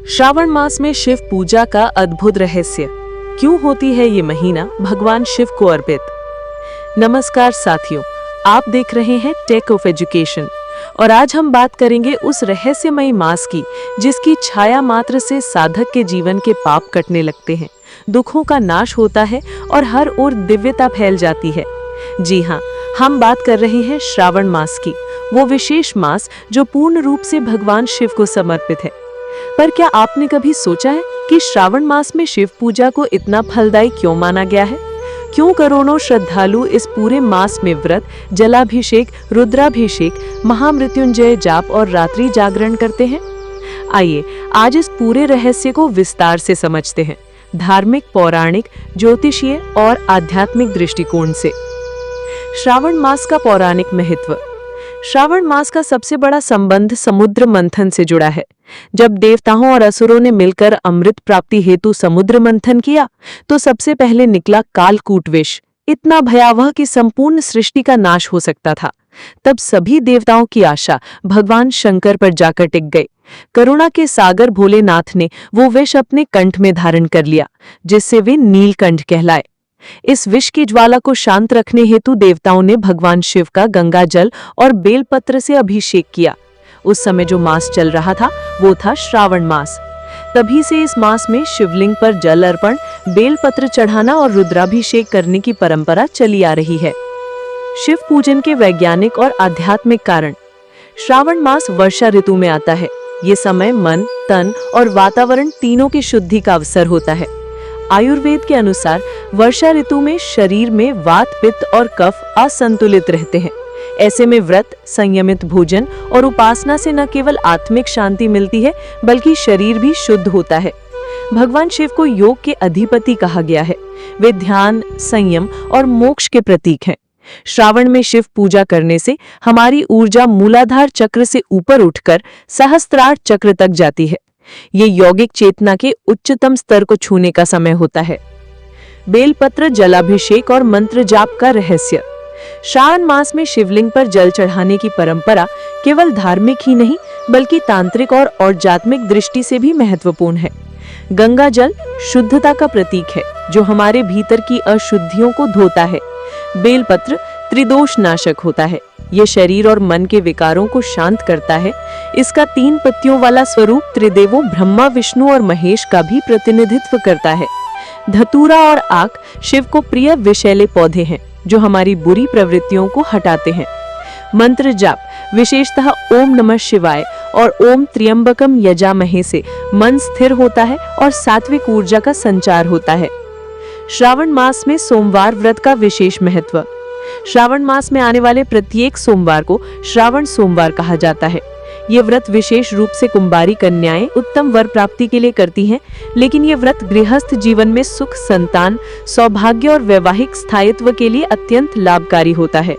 श्रावण मास में शिव पूजा का अद्भुत रहस्य। क्यों होती है ये महीना भगवान शिव को अर्पित। नमस्कार साथियों, आप देख रहे हैं टेक ऑफ एजुकेशन और आज हम बात करेंगे उस रहस्यमयी मास की जिसकी छाया मात्र से साधक के जीवन के पाप कटने लगते हैं, दुखों का नाश होता है और हर ओर दिव्यता फैल जाती है। जी हाँ, हम बात कर रहे हैं श्रावण मास की, वो विशेष मास जो पूर्ण रूप से भगवान शिव को समर्पित है। पर क्या आपने कभी सोचा है कि श्रावण मास में शिव पूजा को इतना फलदायी क्यों माना गया है? क्यों करोड़ों श्रद्धालु इस पूरे मास में व्रत, जलाभिषेक, रुद्राभिषेक, महामृत्युंजय जाप और रात्रि जागरण करते हैं? आइए आज इस पूरे रहस्य को विस्तार से समझते हैं, धार्मिक, पौराणिक, ज्योतिषीय और आध्यात्मिक दृष्टिकोण से। श्रावण मास का पौराणिक महत्व। श्रावण मास का सबसे बड़ा संबंध समुद्र मंथन से जुड़ा है। जब देवताओं और असुरों ने मिलकर अमृत प्राप्ति हेतु समुद्र मंथन किया तो सबसे पहले निकला कालकूट विष, इतना भयावह कि संपूर्ण सृष्टि का नाश हो सकता था। तब सभी देवताओं की आशा भगवान शंकर पर जाकर टिक गई। करुणा के सागर भोलेनाथ ने वो विष अपने कंठ में धारण कर लिया, जिससे वे नीलकंठ कहलाए। इस विष की ज्वाला को शांत रखने हेतु देवताओं ने भगवान शिव का गंगा जल और बेलपत्र से अभिषेक किया। उस समय जो मास चल रहा था वो था श्रावण मास। तभी से इस मास में शिवलिंग पर जल अर्पण, बेलपत्र चढ़ाना और रुद्राभिषेक करने की परंपरा चली आ रही है। शिव पूजन के वैज्ञानिक और आध्यात्मिक कारण। श्रावण मास वर्षा ऋतु में आता है। ये समय मन, तन और वातावरण तीनों की शुद्धि का अवसर होता है। आयुर्वेद के अनुसार वर्षा ऋतु में शरीर में वात, पित्त और कफ असंतुलित रहते हैं। ऐसे में व्रत, संयमित भोजन और उपासना से न केवल आत्मिक शांति मिलती है बल्कि शरीर भी शुद्ध होता है। भगवान शिव को योग के अधिपति कहा गया है। वे ध्यान, संयम और मोक्ष के प्रतीक हैं। श्रावण में शिव पूजा करने से हमारी ऊर्जा मूलाधार चक्र से ऊपर उठकर सहस्त्रार चक्र तक जाती है। ये यौगिक चेतना के उच्चतम स्तर को छूने का समय होता है। बेलपत्र, जलाभिषेक और मंत्र जाप का रहस्य। श्रावण मास में शिवलिंग पर जल चढ़ाने की परंपरा केवल धार्मिक ही नहीं बल्कि तांत्रिक और औरजात्मिक दृष्टि से भी महत्वपूर्ण है। गंगा जल शुद्धता का प्रतीक है जो हमारे भीतर की अशुद्धियों को धोता है। बेलपत्र त्रिदोष नाशक होता है। ये शरीर और मन के विकारों को शांत करता है। इसका 3 पत्तियों वाला स्वरूप त्रिदेवों ब्रह्मा, विष्णु और महेश का भी प्रतिनिधित्व करता है। धतूरा और आक शिव को प्रिय विषैले पौधे हैं जो हमारी बुरी प्रवृत्तियों को हटाते हैं। मंत्र जाप, विशेषतः ओम नमः शिवाय और ओम त्र्यंबकम यजामहे से मन स्थिर होता है और सात्विक ऊर्जा का संचार होता है। श्रावण मास में सोमवार व्रत का विशेष महत्व। श्रावण मास में आने वाले प्रत्येक सोमवार को श्रावण सोमवार कहा जाता है। ये व्रत विशेष रूप से कुंवारी कन्याएं उत्तम वर प्राप्ति के लिए करती हैं, लेकिन ये व्रत गृहस्थ जीवन में सुख, संतान, सौभाग्य और वैवाहिक स्थायित्व के लिए अत्यंत लाभकारी होता है।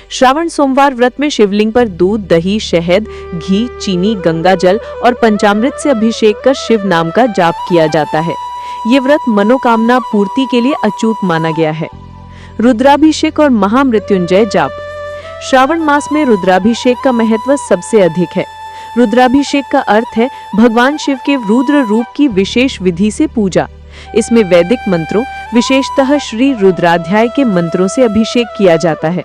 श्रावण सोमवार व्रत में शिवलिंग पर दूध, दही, शहद, घी, चीनी, गंगा जल और पंचामृत से अभिषेक कर शिव नाम का जाप किया जाता है। ये व्रत मनोकामना पूर्ति के लिए अचूक माना गया है। रुद्राभिषेक और महामृत्युंजय जाप। श्रावण मास में रुद्राभिषेक का महत्व सबसे अधिक है। रुद्राभिषेक का अर्थ है भगवान शिव के रुद्र रूप की विशेष विधि से पूजा। इसमें वैदिक मंत्रों, विशेषतः श्री रुद्राध्याय के मंत्रों से अभिषेक किया जाता है।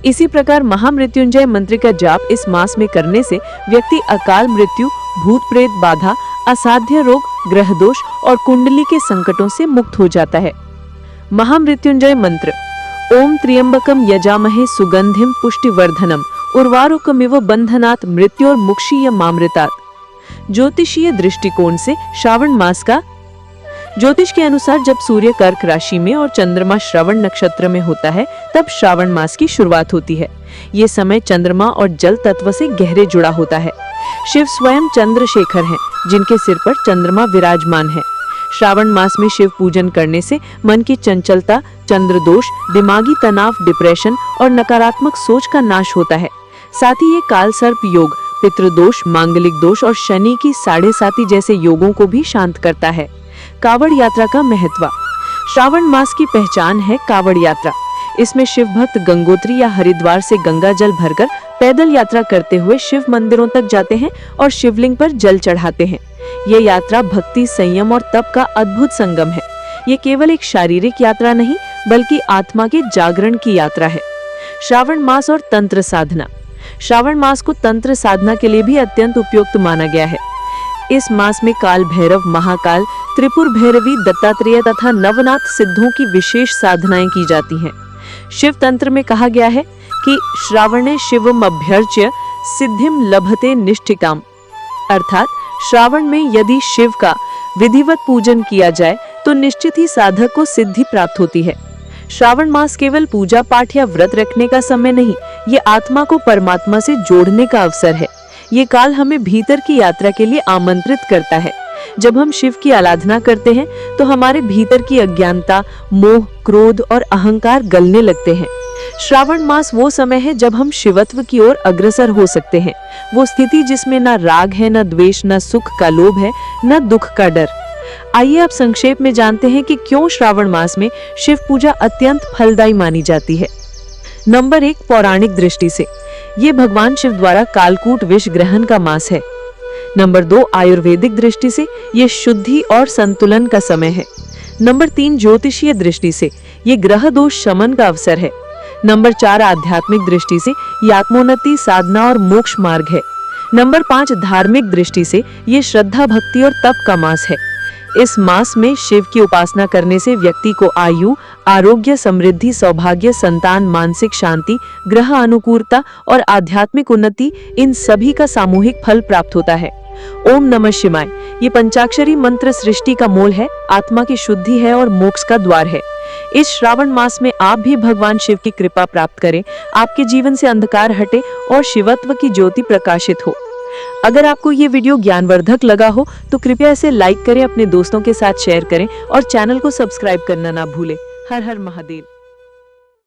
इसी प्रकार महामृत्युंजय मंत्र का जाप इस मास में करने से व्यक्ति अकाल मृत्यु, भूत प्रेत बाधा, असाध्य रोग, ग्रह दोष और कुंडली के संकटों से मुक्त हो जाता है। महामृत्युंजय मंत्र। ओम त्र्यंबकम यजामहे सुगंधिम पुष्टिवर्धनम उर्वारुकमिव बंधनात् मृत्योर्मुक्षीयमामृतात्। ज्योतिषीय दृष्टिकोण से श्रावण मास का। ज्योतिष के अनुसार जब सूर्य कर्क राशि में और चंद्रमा श्रवण नक्षत्र में होता है तब श्रावण मास की शुरुआत होती है। ये समय चंद्रमा और जल तत्व से गहरे जुड़ा होता है। शिव स्वयं चंद्रशेखर हैं, जिनके सिर पर चंद्रमा विराजमान है। श्रावण मास में शिव पूजन करने से मन की चंचलता, चंद्र दोष, दिमागी तनाव, डिप्रेशन और नकारात्मक सोच का नाश होता है। साथ ही ये काल सर्प योग, पितृदोष, मांगलिक दोष और शनि की 7.5 जैसे योगों को भी शांत करता है। कावड़ यात्रा का महत्व। श्रावण मास की पहचान है कावड़ यात्रा। इसमें शिव भक्त गंगोत्री या हरिद्वार से गंगा जल भरकर पैदल यात्रा करते हुए शिव मंदिरों तक जाते हैं और शिवलिंग पर जल चढ़ाते हैं। ये यात्रा भक्ति, संयम और तप का अद्भुत संगम है। ये केवल एक शारीरिक यात्रा नहीं बल्कि आत्मा के जागरण की यात्रा है। श्रावण मास और तंत्र साधना। श्रावण मास को तंत्र साधना के लिए भी अत्यंत उपयुक्त माना गया है। इस मास में काल भैरव, महाकाल, त्रिपुर भैरवी, दत्तात्रेय तथा नवनाथ सिद्धों की विशेष साधनाएं की जाती हैं। शिव तंत्र में कहा गया है कि श्रावणे शिवम अभ्यर्च्य सिद्धिम लभते निष्ठिकाम, अर्थात श्रावण में यदि शिव का विधिवत पूजन किया जाए तो निश्चित ही साधक को सिद्धि प्राप्त होती है। श्रावण मास केवल पूजा पाठ या व्रत रखने का समय नहीं, ये आत्मा को परमात्मा से जोड़ने का अवसर है। ये काल हमें भीतर की यात्रा के लिए आमंत्रित करता है। जब हम शिव की आराधना करते हैं तो हमारे भीतर की अज्ञानता, मोह, क्रोध और अहंकार गलने लगते हैं। श्रावण मास वो समय है जब हम शिवत्व की ओर अग्रसर हो सकते हैं। वो स्थिति जिसमें न राग है, न द्वेष, न सुख का लोभ है, न दुख का डर। आइए अब संक्षेप में जानते हैं कि क्यों श्रावण मास में शिव पूजा अत्यंत फलदायी मानी जाती है। नंबर 1, पौराणिक दृष्टि से ये भगवान शिव द्वारा कालकूट विष ग्रहण का मास है। नंबर 2, आयुर्वेदिक दृष्टि से ये शुद्धि और संतुलन का समय है। नंबर 3, ज्योतिषीय दृष्टि से ये ग्रह दोष शमन का अवसर है। नंबर 4, आध्यात्मिक दृष्टि से ये आत्मोन्नति, साधना और मोक्ष मार्ग है। नंबर 5, धार्मिक दृष्टि से ये श्रद्धा, भक्ति और तप का मास है। इस मास में शिव की उपासना करने से व्यक्ति को आयु, आरोग्य, समृद्धि, सौभाग्य, संतान, मानसिक शांति, ग्रह अनुकूलता और आध्यात्मिक उन्नति, इन सभी का सामूहिक फल प्राप्त होता है। ओम नमः शिवाय ये पंचाक्षरी मंत्र सृष्टि का मूल है, आत्मा की शुद्धि है और मोक्ष का द्वार है। इस श्रावण मास में आप भी भगवान शिव की कृपा प्राप्त करें, आपके जीवन से अंधकार हटे और शिवत्व की ज्योति प्रकाशित हो। अगर आपको ये वीडियो ज्ञानवर्धक लगा हो तो कृपया इसे लाइक करें, अपने दोस्तों के साथ शेयर करें और चैनल को सब्सक्राइब करना ना भूलें। हर हर महादेव।